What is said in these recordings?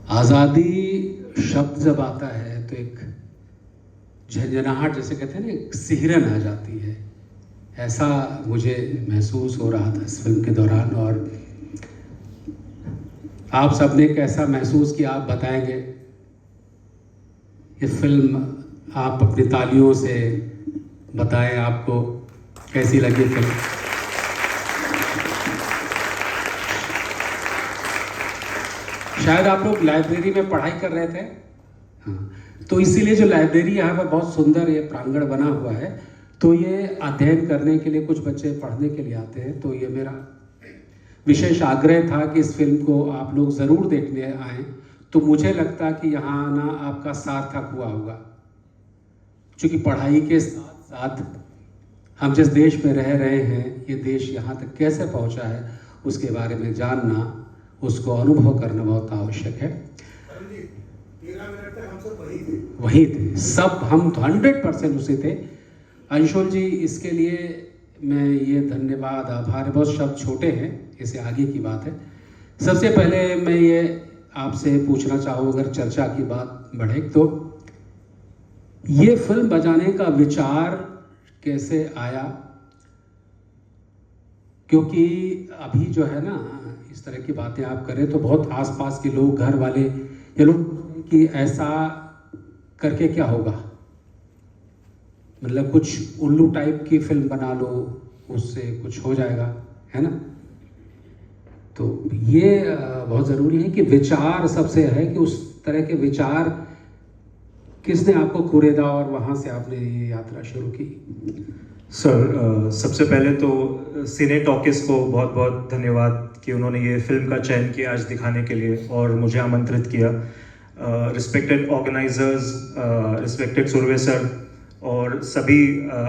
आज़ादी शब्द जब आता है तो एक झंझनाहट, जैसे कहते हैं ना, एक सिहरन आ जाती है। ऐसा मुझे महसूस हो रहा था इस फिल्म के दौरान। और आप सबने कैसा महसूस किया आप बताएंगे। ये फिल्म आप अपनी तालियों से बताएं, आपको कैसी लगी फिल्म। शायद आप लोग लाइब्रेरी में पढ़ाई कर रहे थे, हाँ, तो इसीलिए जो लाइब्रेरी यहाँ पर बहुत सुंदर ये प्रांगण बना हुआ है, तो ये अध्ययन करने के लिए कुछ बच्चे पढ़ने के लिए आते हैं। तो ये मेरा विशेष आग्रह था कि इस फिल्म को आप लोग ज़रूर देखने आएँ। तो मुझे लगता कि यहाँ आना आपका सार्थक हुआ होगा, क्योंकि पढ़ाई के साथ साथ हम जिस देश में रह रहे हैं, ये देश यहाँ तक कैसे पहुँचा है उसके बारे में जानना, उसको अनुभव करना बहुत आवश्यक है। 13 मिनट तक हम सब वही थे सब, हम 100% उसे थे। अंशुल जी, इसके लिए मैं ये धन्यवाद आभार, बहुत शब्द छोटे हैं, इसे आगे की बात है। सबसे पहले मैं ये आपसे पूछना चाहूँ, अगर चर्चा की बात बढ़े, तो ये फिल्म बजाने का विचार कैसे आया? क्योंकि अभी जो है ना, इस तरह की बातें आप करें तो बहुत आसपास के लोग, घर वाले, ये लोग कि ऐसा करके क्या होगा, मतलब कुछ उल्लू टाइप की फिल्म बना लो, उससे कुछ हो जाएगा, है ना। तो ये बहुत ज़रूरी है कि विचार सबसे है कि उस तरह के विचार किसने आपको कुरेदा और वहाँ से आपने ये यात्रा शुरू की? सर, सबसे पहले तो सिने टॉकीज को बहुत बहुत धन्यवाद कि उन्होंने ये फिल्म का चयन किया आज दिखाने के लिए और मुझे आमंत्रित किया। Respected organisers, respected Surve sir और सभी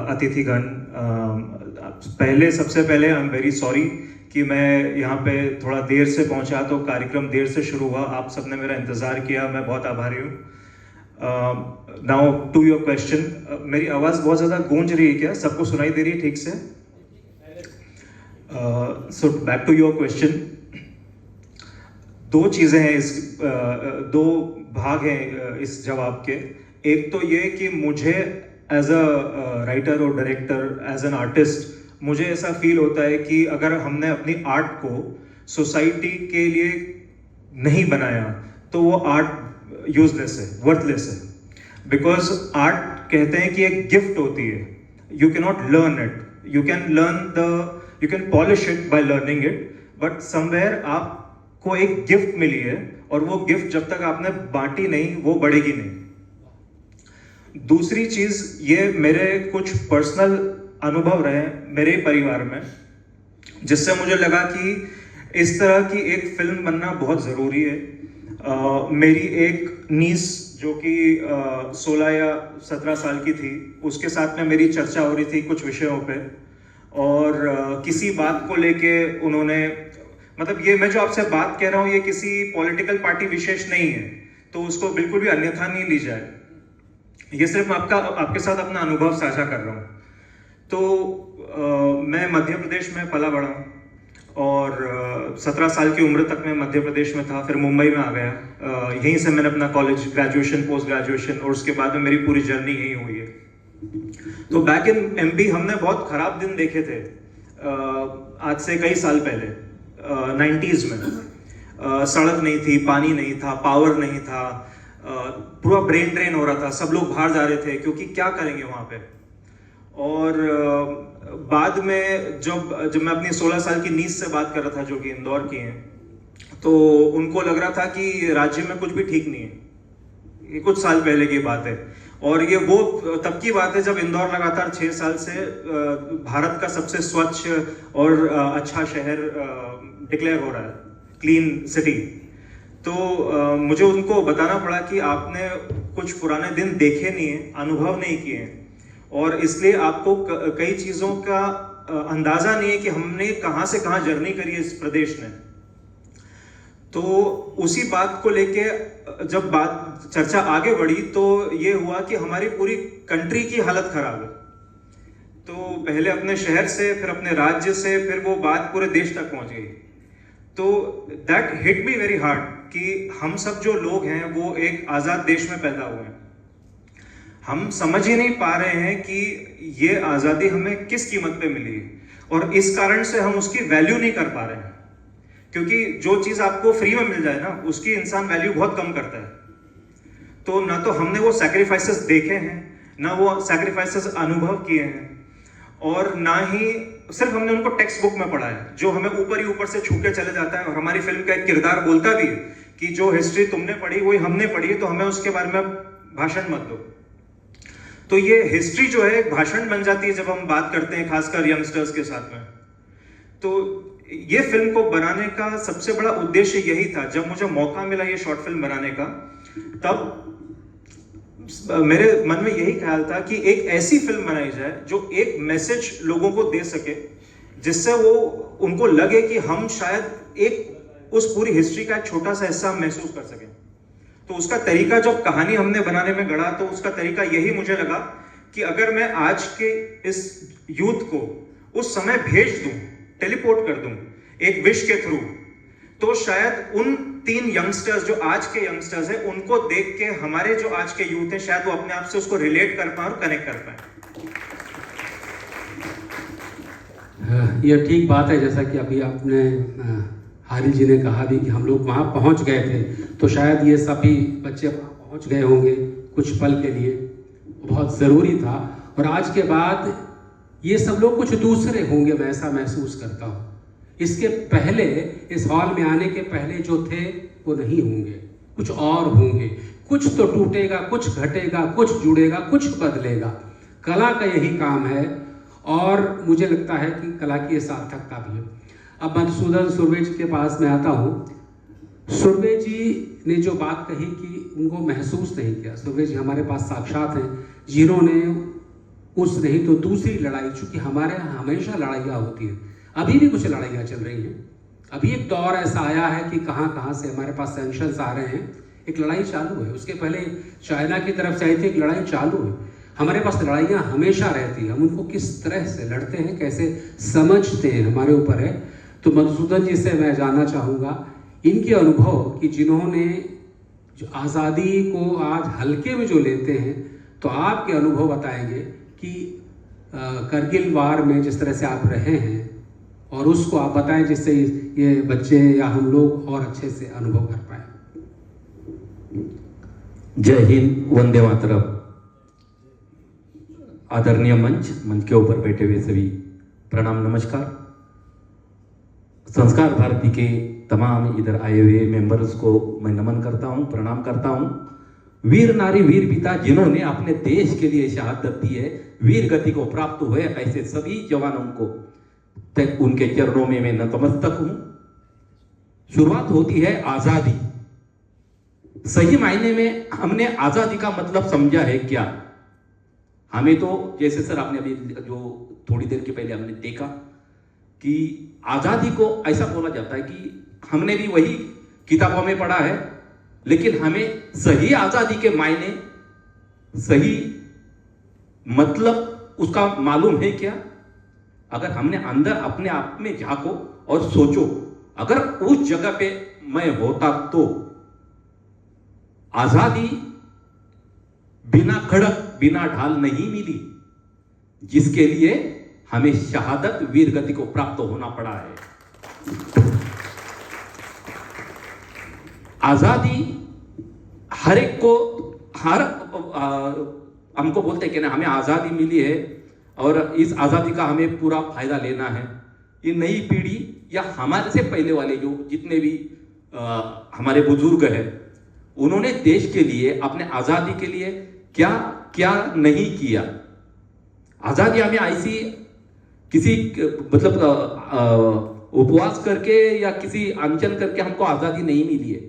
अतिथिगण, सबसे पहले आई एम वेरी सॉरी कि मैं यहाँ पे थोड़ा देर से पहुँचा, तो कार्यक्रम देर से शुरू हुआ, आप सबने मेरा इंतज़ार किया, मैं बहुत आभारी हूँ। नाउ टू योर क्वेश्चन, मेरी आवाज़ बहुत ज़्यादा गूंज रही है क्या? सबको सुनाई दे रही है ठीक से? So back to your question, दो चीज़ें हैं दो भाग हैं इस जवाब के। एक तो ये कि मुझे एज अ राइटर और डायरेक्टर, एज एन आर्टिस्ट, मुझे ऐसा फील होता है कि अगर हमने अपनी आर्ट को सोसाइटी के लिए नहीं बनाया तो वो आर्ट यूजलेस है, वर्थलेस है। बिकॉज आर्ट कहते हैं कि एक गिफ्ट होती है, you can not learn it, you can polish it by learning it, but somewhere आपको एक गिफ्ट मिली है और वो गिफ्ट जब तक आपने बांटी नहीं वो बढ़ेगी नहीं। दूसरी चीज, ये मेरे कुछ पर्सनल अनुभव रहे मेरे परिवार में, जिससे मुझे लगा कि इस तरह की एक फिल्म बनना बहुत ज़रूरी है। मेरी एक नीस जो कि 16 या 17 साल की थी, उसके साथ में मेरी चर्चा हो रही थी कुछ विषयों पे, और किसी बात को लेके उन्होंने, मतलब ये मैं जो आपसे बात कह रहा हूँ ये किसी पॉलिटिकल पार्टी विशेष नहीं है, तो उसको बिल्कुल भी अन्यथा नहीं ली जाए, ये सिर्फ आपके साथ अपना अनुभव साझा कर रहा हूँ। तो मैं मध्य प्रदेश में पला बढ़ा और 17 साल की उम्र तक मैं मध्य प्रदेश में था, फिर मुंबई में आ गया। यहीं से मैंने अपना कॉलेज, ग्रेजुएशन, पोस्ट ग्रेजुएशन, और उसके बाद में मेरी पूरी जर्नी यहीं हुई है। तो बैक इन एमपी हमने बहुत खराब दिन देखे थे, आज से कई साल पहले, 90s में। सड़क नहीं थी, पानी नहीं था, पावर नहीं था, पूरा ब्रेन ड्रेन हो रहा था, सब लोग बाहर जा रहे थे क्योंकि क्या करेंगे वहाँ पे। और बाद में जब मैं अपनी 16 साल की नीस से बात कर रहा था, जो कि इंदौर की हैं, तो उनको लग रहा था कि राज्य में कुछ भी ठीक नहीं है। ये कुछ साल पहले की बात है, और ये वो तब की बात है जब इंदौर लगातार 6 साल से भारत का सबसे स्वच्छ और अच्छा शहर डिक्लेयर हो रहा है, क्लीन सिटी। तो मुझे उनको बताना पड़ा कि आपने कुछ पुराने दिन देखे नहीं है, अनुभव नहीं किए हैं, और इसलिए आपको कई चीज़ों का अंदाज़ा नहीं है कि हमने कहाँ से कहाँ जर्नी करी है इस प्रदेश ने। तो उसी बात को लेके जब चर्चा आगे बढ़ी तो ये हुआ कि हमारी पूरी कंट्री की हालत खराब है। तो पहले अपने शहर से, फिर अपने राज्य से, फिर वो बात पूरे देश तक पहुंच गई। तो that hit me very hard कि हम सब जो लोग हैं वो एक आजाद देश में पैदा हुए हैं। हम समझ ही नहीं पा रहे हैं कि ये आजादी हमें किस कीमत पे मिली है, और इस कारण से हम उसकी वैल्यू नहीं कर पा रहे हैं। क्योंकि जो चीज आपको फ्री में मिल जाए ना, उसकी इंसान वैल्यू बहुत कम करता है। तो ना तो हमने वो सैक्रिफाइसेस देखे हैं, ना वो सैक्रिफाइसेस अनुभव किए हैं, और ना ही सिर्फ हमने उनको टेक्स्ट बुक में पढ़ा है, जो हमें ऊपर ही ऊपर से छू के चले जाता है। और हमारी फिल्म का एक किरदार बोलता भी है कि जो हिस्ट्री तुमने पढ़ी वही हमने पढ़ी है, तो हमें उसके बारे में भाषण मत दो। तो ये हिस्ट्री जो है एक भाषण बन जाती है जब हम बात करते हैं, खासकर यंगस्टर्स के साथ में। तो ये फिल्म को बनाने का सबसे बड़ा उद्देश्य यही था। जब मुझे मौका मिला ये शॉर्ट फिल्म बनाने का, तब मेरे मन में यही ख्याल था कि एक ऐसी फिल्म बनाई जाए जो एक मैसेज लोगों को दे सके, जिससे वो उनको लगे कि हम शायद एक उस पूरी हिस्ट्री का एक छोटा सा हिस्सा महसूस कर सकें। तो उसका तरीका जब कहानी हमने बनाने में गढ़ा, तो उसका तरीका यही मुझे लगा कि अगर मैं आज के इस यूथ को उस समय भेज दूं, टेलीपोर्ट कर दूं एक विश के थ्रू, तो शायद उन 3 यंगस्टर्स जो आज के यंगस्टर्स हैं, उनको देख के हमारे जो आज के यूथ हैं, शायद वो अपने आप से उसको रिलेट कर पाए और कनेक्ट कर पाए। ये ठीक बात है, जैसा कि अभी आपने हारिल जी ने कहा भी कि हम लोग वहाँ पहुँच गए थे, तो शायद ये सभी बच्चे वहाँ पहुँच गए होंगे कुछ पल के लिए, बहुत ज़रूरी था। और आज के बाद ये सब लोग कुछ दूसरे होंगे, मैं ऐसा महसूस करता हूँ। इसके पहले, इस हॉल में आने के पहले जो थे वो नहीं होंगे, कुछ और होंगे। कुछ तो टूटेगा, कुछ घटेगा, कुछ जुड़ेगा, कुछ बदलेगा। कला का यही काम है, और मुझे लगता है कि कला की ये सार्थकता भी है। अब मधुसूदन सुर्वे जी के पास मैं आता हूँ। सुर्वे जी ने जो बात कही कि उनको महसूस नहीं किया, सुर्वे जी हमारे पास साक्षात हैं जिन्होंने उस नहीं तो दूसरी लड़ाई, चूँकि हमारे यहाँ हमेशा लड़ाइयाँ होती हैं, अभी भी कुछ लड़ाइयाँ चल रही हैं। अभी एक दौर ऐसा आया है कि कहाँ कहाँ से हमारे पास सैंक्शंस आ रहे हैं, एक लड़ाई चालू है। उसके पहले चाइना की तरफ से आई थी, एक लड़ाई चालू है। हमारे पास लड़ाइयाँ हमेशा रहती हैं, हम उनको किस तरह से लड़ते हैं, कैसे समझते हैं, हमारे ऊपर है। तो मधुसूदन जी से मैं जानना चाहूँगा इनके अनुभव कि जिन्होंने जो आज़ादी को आज हल्के में जो लेते हैं, तो आपके अनुभव बताएंगे कि करगिल वार में जिस तरह से आप रहे हैं, और उसको आप बताएं जिससे ये बच्चे या हम लोग और अच्छे से अनुभव कर पाए। जय हिंद, वंदे मातरम। आदरणीय मंच के ऊपर बैठे हुए सभी प्रणाम नमस्कार। संस्कार भारती के तमाम इधर आए हुए मेंबर्स को मैं नमन करता हूं, प्रणाम करता हूं। वीर नारी वीर पिता जिन्होंने अपने देश के लिए शहादत दी है, वीर गति को प्राप्त हुए, ऐसे सभी जवानों को उनके चरणों में मैं नतमस्तक हूं। शुरुआत होती है आजादी। सही मायने में हमने आजादी का मतलब समझा है क्या? हमें तो जैसे सर आपने अभी जो थोड़ी देर के पहले हमने देखा कि आजादी को ऐसा बोला जाता है कि हमने भी वही किताबों में पढ़ा है, लेकिन हमें सही आजादी के मायने, सही मतलब उसका मालूम है क्या? अगर हमने अंदर अपने आप में झांको और सोचो, अगर उस जगह पे मैं होता तो आजादी बिना खड़क, बिना ढाल नहीं मिली, जिसके लिए हमें शहादत, वीर गति को प्राप्त होना पड़ा है। आजादी हर एक को, हमको बोलते हैं कि ना हमें आजादी मिली है और इस आजादी का हमें पूरा फायदा लेना है। ये नई पीढ़ी या हमारे से पहले वाले जो जितने भी हमारे बुजुर्ग हैं, उन्होंने देश के लिए, अपने आजादी के लिए क्या क्या नहीं किया। आजादी हमें ऐसी किसी मतलब उपवास करके या किसी अनशन करके हमको आजादी नहीं मिली है।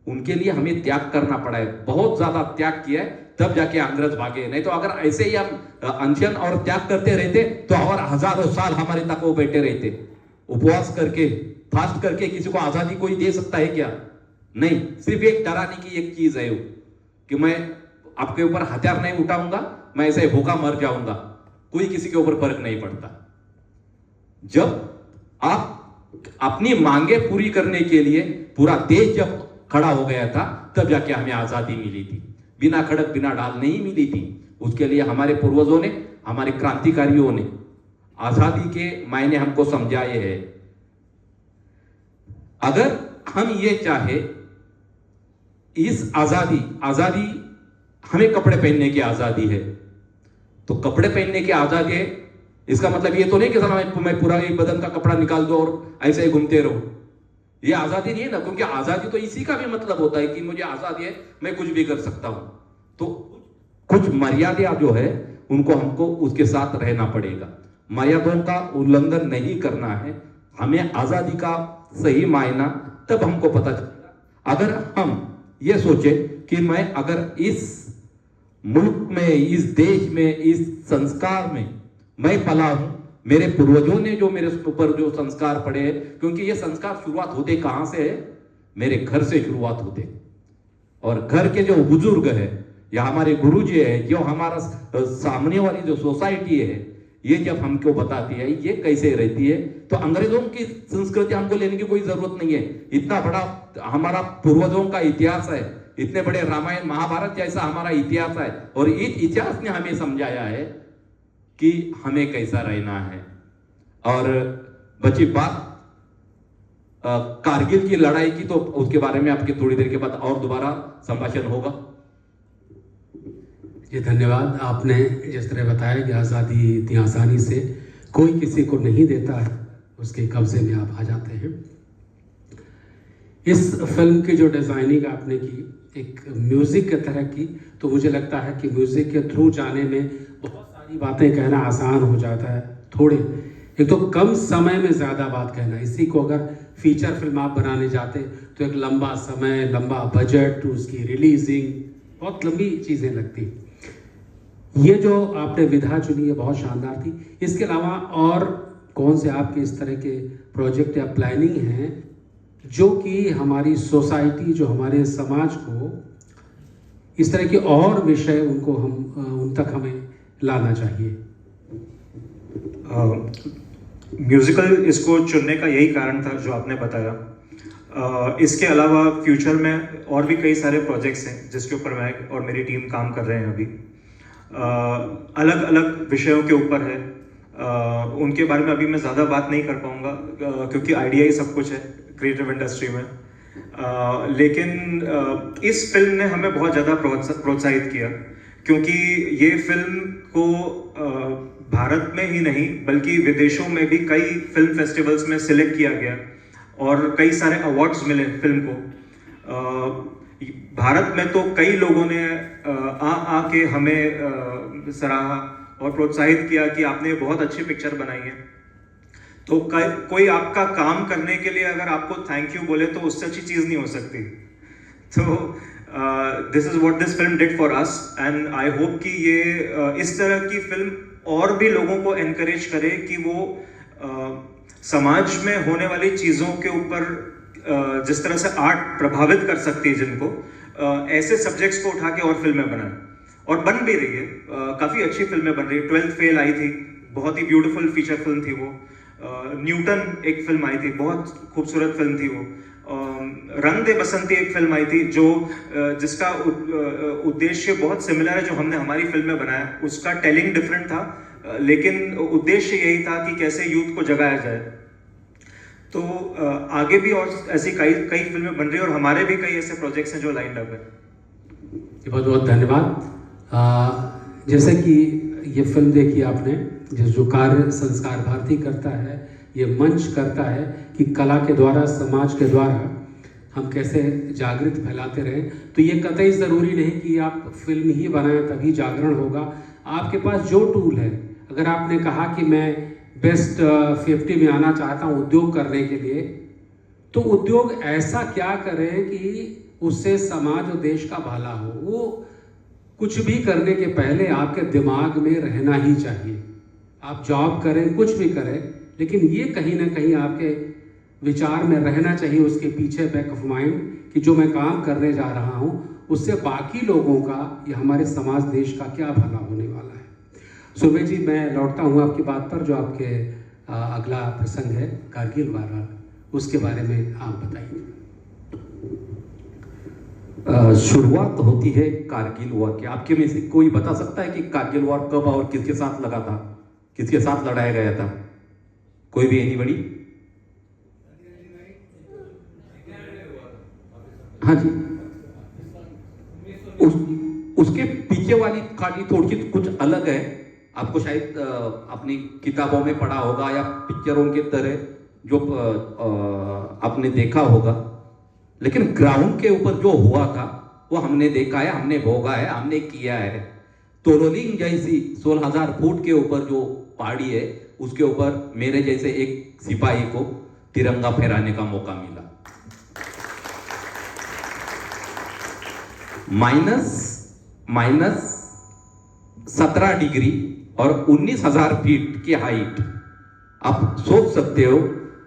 उनके लिए हमें त्याग करना पड़ा है, बहुत ज्यादा त्याग किया है, तब जाके अंग्रेज भागे। नहीं तो अगर ऐसे ही हम अनशन और त्याग करते रहते तो और हजारों साल हमारे तक वो बैठे रहते। उपवास करके, फास्ट करके किसी को आजादी कोई दे सकता है क्या? नहीं। सिर्फ एक डराने की एक चीज है वो कि मैं आपके ऊपर हथियार नहीं उठाऊंगा, मैं ऐसे भूखा मर जाऊंगा, कोई किसी के ऊपर फर्क नहीं पड़ता। जब आप अपनी मांगे पूरी करने के लिए पूरा देश जब खड़ा हो गया था, तब जाके हमें आज़ादी मिली थी। बिना खड़क बिना ढाल नहीं मिली थी। उसके लिए हमारे पूर्वजों ने, हमारे क्रांतिकारियों ने आज़ादी के मायने हमको समझाए हैं। अगर हम ये चाहे इस आज़ादी हमें कपड़े पहनने की आज़ादी है, तो कपड़े पहनने की आज़ादी है, इसका मतलब ये तो नहीं कि सर मैं पूरा एक बदन का कपड़ा निकाल दो और ऐसे ही घूमते रहो। ये आज़ादी नहीं है ना, क्योंकि आज़ादी तो इसी का भी मतलब होता है कि मुझे आज़ादी है, मैं कुछ भी कर सकता हूं। तो कुछ मर्यादा जो है उनको हमको उसके साथ रहना पड़ेगा, मर्यादाओं का उल्लंघन नहीं करना है। हमें आज़ादी का सही मायना तब हमको पता चलेगा अगर हम ये सोचे कि मैं अगर इस मुल्क में, इस देश में, इस संस्कार में मैं पला हूं, मेरे पूर्वजों ने जो मेरे ऊपर जो संस्कार पड़े हैं, क्योंकि ये संस्कार शुरुआत होते कहां से है? मेरे घर से शुरुआत होते। और घर के जो बुजुर्ग है या हमारे गुरुजी है, जो हमारा सामने वाली जो सोसाइटी है, ये जब हमको बताती है ये कैसे रहती है, तो अंग्रेजों की संस्कृति हमको लेने की कोई जरूरत नहीं है। इतना बड़ा हमारा पूर्वजों का इतिहास है, इतने बड़े रामायण महाभारत जैसा हमारा इतिहास है, और इस इतिहास ने हमें समझाया है कि हमें कैसा रहना है। और बची बात कारगिल की लड़ाई की, तो उसके बारे में आपके थोड़ी देर के बाद और दोबारा संभाषण होगा। जी धन्यवाद। आपने जिस तरह बताया कि आज़ादी इतनी आसानी से कोई किसी को नहीं देता है, उसके कब्जे में आप आ जाते हैं। इस फिल्म की जो डिज़ाइनिंग आपने की एक म्यूज़िक की तरह की, तो मुझे लगता है कि म्यूज़िक के थ्रू जाने में बहुत सारी बातें कहना आसान हो जाता है। थोड़े एक तो कम समय में ज़्यादा बात कहना, इसी को अगर फीचर फिल्म आप बनाने जाते तो एक लंबा समय, लंबा बजट, उसकी रिलीजिंग, बहुत लंबी चीज़ें लगती। ये जो आपने विधा चुनी है बहुत शानदार थी। इसके अलावा और कौन से आपके इस तरह के प्रोजेक्ट या प्लानिंग हैं जो कि हमारी सोसाइटी, जो हमारे समाज को इस तरह के और विषय उनको उन तक हमें लाना चाहिए? म्यूजिकल इसको चुनने का यही कारण था जो आपने बताया। इसके अलावा फ्यूचर में और भी कई सारे प्रोजेक्ट्स हैं जिसके ऊपर मैं और मेरी टीम काम कर रहे हैं अभी। अलग अलग विषयों के ऊपर है, उनके बारे में अभी मैं ज़्यादा बात नहीं कर पाऊँगा क्योंकि आइडिया ही सब कुछ है क्रिएटिव इंडस्ट्री में। लेकिन इस फिल्म ने हमें बहुत ज़्यादा प्रोत्साहित किया, क्योंकि ये फिल्म को भारत में ही नहीं बल्कि विदेशों में भी कई फिल्म फेस्टिवल्स में सिलेक्ट किया गया और कई सारे अवार्ड्स मिले फिल्म को। भारत में तो कई लोगों ने आके हमें सराहा और प्रोत्साहित किया कि आपने बहुत अच्छी पिक्चर बनाई है। तो कोई आपका काम करने के लिए अगर आपको थैंक यू बोले तो उससे अच्छी चीज़ नहीं हो सकती। तो this is what this film did for us, and I hope कि ये इस तरह की फिल्म और भी लोगों को एनकरेज करे कि वो समाज में होने वाली चीज़ों के ऊपर जिस तरह से आर्ट प्रभावित कर सकती है जिनको, ऐसे सब्जेक्ट्स को उठा के और फिल्में बनाएं, और बन भी रही है। काफ़ी अच्छी फिल्में बन रही है। 12th फेल आई थी, बहुत ही ब्यूटीफुल फीचर फिल्म थी वो। न्यूटन एक फिल्म आई थी, बहुत खूबसूरत फिल्म थी वो। रंग दे बसंती एक फिल्म आई थी जो जिसका उद्देश्य बहुत सिमिलर है जो हमने हमारी फिल्म में बनाया। उसका टेलिंग डिफरेंट था, लेकिन उद्देश्य यही था कि कैसे यूथ को जगाया जाए। तो आगे भी और ऐसी कई फिल्में बन रही है और हमारे भी कई ऐसे प्रोजेक्ट्स हैं जो लाइंड अप है। बहुत बहुत धन्यवाद। जैसे कि ये फिल्म देखी आपने, जो कार्य संस्कार भारती करता है, ये मंच करता है कि कला के द्वारा, समाज के द्वारा हम कैसे जागृत फैलाते रहें। तो ये कतई ज़रूरी नहीं कि आप फिल्म ही बनाएं तभी जागरण होगा। आपके पास जो टूल है, अगर आपने कहा कि मैं बेस्ट 50 में आना चाहता हूँ उद्योग करने के लिए, तो उद्योग ऐसा क्या करें कि उससे समाज और देश का भला हो। वो कुछ भी करने के पहले आपके दिमाग में रहना ही चाहिए। आप जॉब करें, कुछ भी करें, लेकिन ये कहीं ना कहीं आपके विचार में रहना चाहिए, उसके पीछे बैक ऑफ माइंड, कि जो मैं काम करने जा रहा हूँ उससे बाकी लोगों का या हमारे समाज देश का क्या भला होने वाला है। सुबह जी, मैं लौटता हूँ आपकी बात पर, जो आपके अगला प्रसंग है कारगिल वाला, उसके बारे में आप बताइए। शुरुआत होती है कारगिल वॉर की। आपके में से कोई बता सकता है कि कारगिल वॉर कब और किसके साथ लगा था, किसके साथ लड़ाया गया था? कोई भी एनीबडी? हाँ जी। उसके पीछे वाली कहानी थोड़ी कुछ अलग है। आपको शायद अपनी किताबों में पढ़ा होगा या पिक्चरों के तरह जो आपने देखा होगा, लेकिन ग्राउंड के ऊपर जो हुआ था वो हमने देखा है, हमने भोगा है, हमने किया है। तोलोलिंग जैसी 16,000 फुट के ऊपर जो पहाड़ी है, उसके ऊपर मेरे जैसे एक सिपाही को तिरंगा फहराने का मौका मिला। माइनस 17 डिग्री और 19,000 फीट की हाइट। आप सोच सकते हो,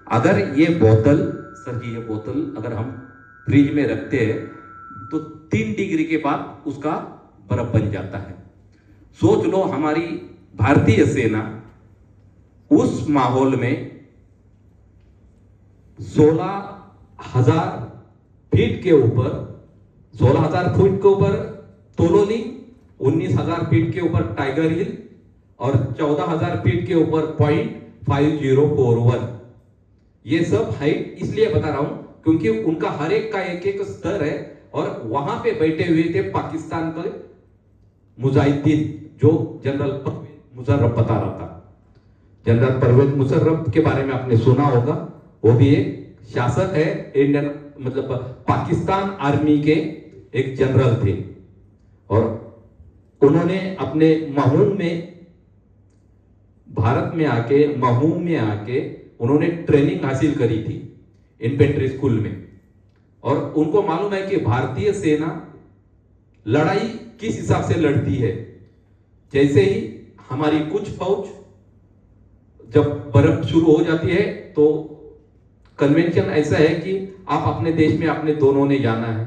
अगर ये बोतल, सर जी, ये बोतल अगर हम फ्रिज में रखते हैं तो 3 डिग्री के बाद उसका बर्फ बन जाता है। सोच लो हमारी भारतीय सेना उस माहौल में 16,000 फीट के ऊपर, 16,000 फीट के ऊपर तोलोलिंग, 19,000 फीट के ऊपर टाइगर हिल और 14,000 फीट के ऊपर पॉइंट 5041। ये सब हाइट इसलिए बता रहा हूं क्योंकि उनका हर एक का एक एक स्तर है। और वहां पे बैठे हुए थे पाकिस्तान के मुजाहिदीन, जो जनरल परवेज मुशर्रफ बता रहा था। जनरल परवेज मुशर्रफ के बारे में आपने सुना होगा, वो भी एक शासक है, इंडियन मतलब पाकिस्तान आर्मी के एक जनरल थे। और उन्होंने अपने महूम में, भारत में आके, महूम में आके उन्होंने ट्रेनिंग हासिल करी थी इन्फेंट्री स्कूल में। और उनको मालूम है कि भारतीय सेना लड़ाई किस हिसाब से लड़ती है। जैसे ही हमारी कुछ फौज जब बर्फ शुरू हो जाती है तो कन्वेंशन ऐसा है कि आप अपने देश में अपने दोनों ने जाना है।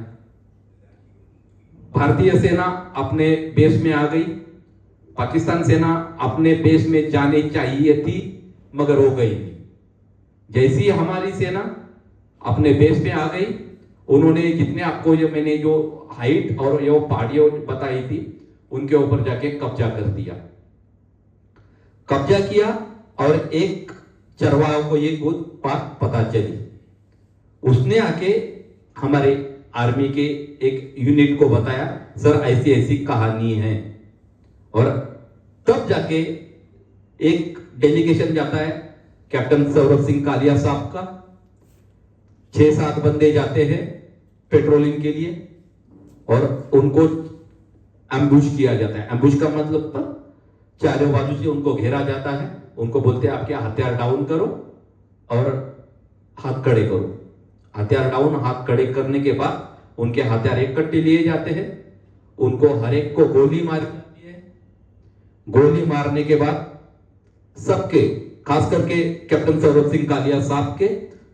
भारतीय सेना अपने बेस में आ गई, पाकिस्तान सेना अपने बेस में जाने चाहिए थी मगर हो गई नहीं। जैसी ही हमारी सेना अपने बेस में आ गई, उन्होंने जितने आपको जो मैंने जो हाइट और ये पहाड़ियां बताई थी उनके ऊपर जाके कब्जा कर दिया। कब्जा किया और एक चरवाहा को ये बात पता चली, उसने आके हमारे आर्मी के एक यूनिट को बताया, सर ऐसी ऐसी कहानी है। और तब जाके एक डेलीगेशन जाता है कैप्टन सौरभ सिंह कालिया साहब का, 6-7 बंदे जाते हैं पेट्रोलिंग के लिए और उनको एम्बुश किया जाता है। एम्बुश का मतलब था चारों बाजू से उनको घेरा जाता है, उनको बोलते हैं आपके हथियार डाउन करो और हाथ खड़े करो। हथियार डाउन, हाथ खड़े करने के बाद उनके हथियार इकट्ठे लिए जाते हैं, उनको हर एक को गोली मारी जाती है। गोली मारने के बाद सबके, खास करके कैप्टन सौरभ सिंह कालिया साहब के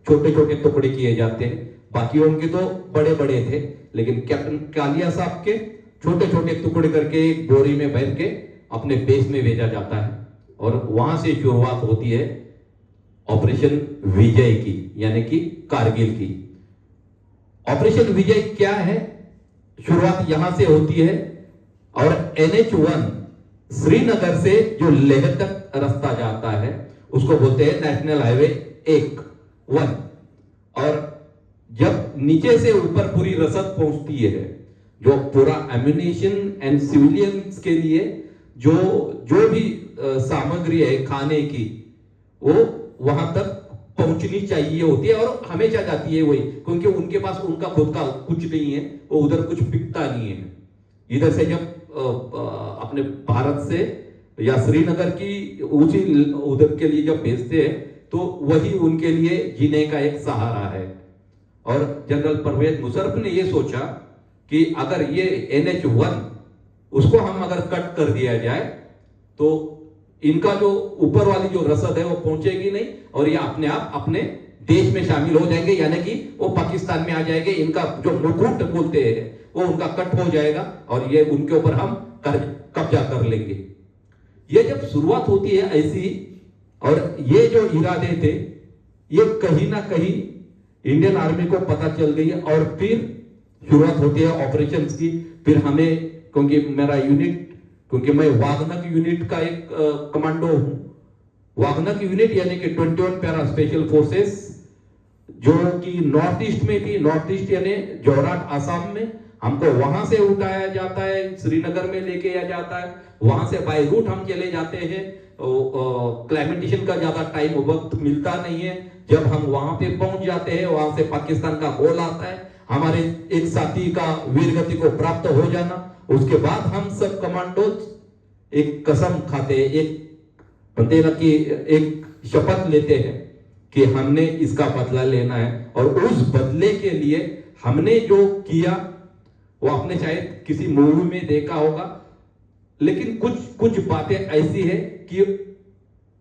छोटे छोटे टुकड़े किए जाते हैं। बाकियों के तो बड़े बड़े थे, लेकिन कैप्टन कालिया साहब के छोटे छोटे टुकड़े करके एक बोरी में भर के अपने बेस में भेजा जाता है। और वहां से शुरुआत होती है ऑपरेशन विजय की, यानी कि कारगिल की। ऑपरेशन विजय क्या है? शुरुआत यहां से होती है और NH1 श्रीनगर से जो लेह तक रास्ता जाता है उसको बोलते हैं नेशनल हाईवे 1 और जब नीचे से ऊपर पूरी रसद पहुंचती है, जो पूरा एम्यूनिशन एंड सिविलियंस के लिए जो भी सामग्री है खाने की, वो वहां तक पहुंचनी चाहिए होती है और हमेशा जाती है वही, क्योंकि उनके पास उनका खुद का कुछ नहीं है, वो उधर कुछ बिकता नहीं है। इधर से जब अपने भारत से या श्रीनगर की उसी उधर के लिए जब भेजते हैं तो वही उनके लिए जीने का एक सहारा है। और जनरल परवेज मुशर्रफ ने ये सोचा कि अगर ये NH1 उसको हम अगर कट कर दिया जाए तो इनका जो ऊपर वाली जो रसद है वो पहुंचेगी नहीं और ये अपने आप अपने देश में शामिल हो जाएंगे, यानी कि वो पाकिस्तान में आ जाएंगे। इनका जो मुकुट बोलते हैं वो उनका कट हो जाएगा और ये उनके ऊपर हम कब्जा कर लेंगे। ये जब शुरुआत होती है ऐसी, और ये जो इरादे थे ये कहीं ना कहीं इंडियन आर्मी को पता चल गई है और फिर शुरुआत होती है ऑपरेशंस की। फिर हमें, क्योंकि मेरा यूनिट, क्योंकि मैं वागनक यूनिट का एक कमांडो हूं, वागनक यूनिट यानी कि 21 पैरा स्पेशल फोर्सेस, जो कि नॉर्थ ईस्ट में थी। नॉर्थ ईस्ट यानी जोरहाट आसाम में। हमको वहां से उठाया जाता है, श्रीनगर में लेके आ जाता है, वहां से बाय रूट हम चले जाते हैं। क्लाइमेटेशन का ज्यादा टाइम वक्त मिलता नहीं है। जब हम वहां पे पहुंच जाते हैं, वहां से पाकिस्तान का कॉल आता है, हमारे एक साथी का वीरगति को प्राप्त हो जाना। उसके बाद हम सब कमांडोज एक कसम खाते हैं, एक शपथ लेते हैं कि हमने इसका बदला लेना है। और उस बदले के लिए हमने जो किया वो आपने शायद किसी मूवी में देखा होगा, लेकिन कुछ बातें ऐसी है कि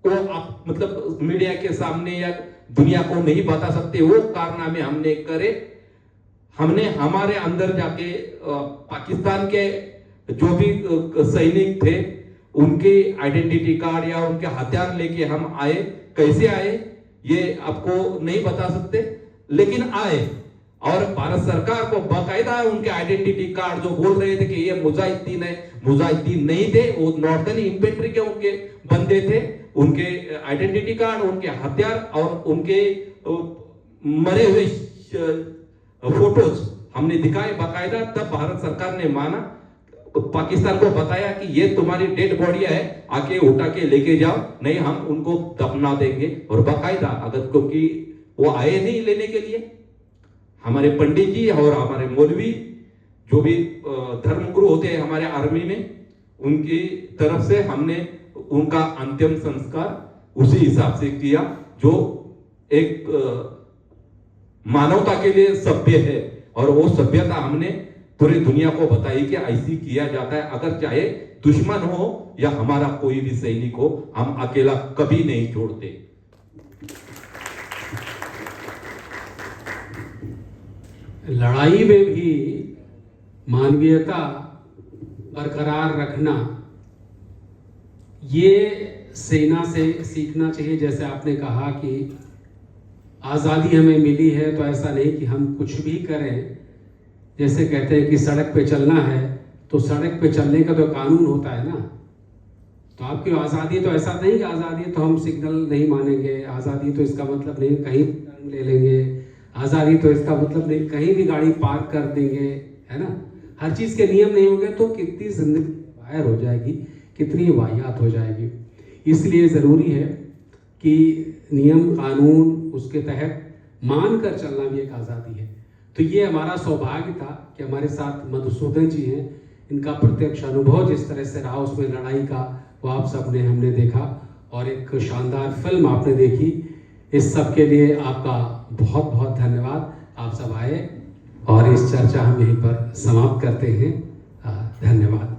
वो आप मतलब मीडिया के सामने या दुनिया को नहीं बता सकते। वो कारनामे हमने करे। हमने हमारे अंदर जाके पाकिस्तान के जो भी सैनिक थे उनके आइडेंटिटी कार्ड या उनके हथियार लेके हम आए। कैसे आए ये आपको नहीं बता सकते, लेकिन आए। और भारत सरकार को बाकायदा उनके आइडेंटिटी कार्ड, जो बोल रहे थे कि ये मुजाहिदीन है, मुजाहिदीन नहीं थे, वो नॉर्थर्न इन्फेंट्री के उनके बंदे थे। उनके आइडेंटिटी कार्ड, उनके हथियार और उनके मरे हुए फोटोज हमने दिखाए बाकायदा। तब भारत सरकार ने माना, पाकिस्तान को बताया कि ये तुम्हारी डेड बॉडी है, आके उठा के लेके जाओ, नहीं हम उनको दफना देंगे। और बाकायदा, अगर क्योंकि वो आए नहीं लेने के लिए, हमारे पंडित जी और हमारे मौलवी जो भी धर्मगुरु होते हैं हमारे आर्मी में, उनकी तरफ से हमने उनका अंतिम संस्कार उसी हिसाब से किया जो एक मानवता के लिए सभ्य है। और वो सभ्यता हमने पूरी दुनिया को बताई कि ऐसी किया जाता है। अगर चाहे दुश्मन हो या हमारा कोई भी सैनिक हो, हम अकेला कभी नहीं छोड़ते। लड़ाई में भी मानवीयता बरकरार रखना, ये सेना से सीखना चाहिए। जैसे आपने कहा कि आज़ादी हमें मिली है तो ऐसा नहीं कि हम कुछ भी करें। जैसे कहते हैं कि सड़क पे चलना है तो सड़क पे चलने का तो कानून होता है ना। तो आपकी आज़ादी तो ऐसा नहीं कि आज़ादी तो हम सिग्नल नहीं मानेंगे, आज़ादी तो इसका मतलब नहीं कहीं टर्न ले लेंगे, आज़ादी तो इसका मतलब नहीं कहीं भी गाड़ी पार्क कर देंगे, है ना। हर चीज़ के नियम नहीं होंगे तो कितनी जिंदगी वायर हो जाएगी, कितनी वाहियात हो जाएगी। इसलिए ज़रूरी है कि नियम कानून उसके तहत मान कर चलना भी एक आज़ादी है। तो ये हमारा सौभाग्य था कि हमारे साथ मधुसूदन जी हैं। इनका प्रत्यक्ष अनुभव जिस तरह से रहा उसमें लड़ाई का, वो आप सब ने हमने देखा और एक शानदार फिल्म आपने देखी। इस सब के लिए आपका बहुत बहुत धन्यवाद। आप सब आए और इस चर्चा हम यहीं पर समाप्त करते हैं। धन्यवाद।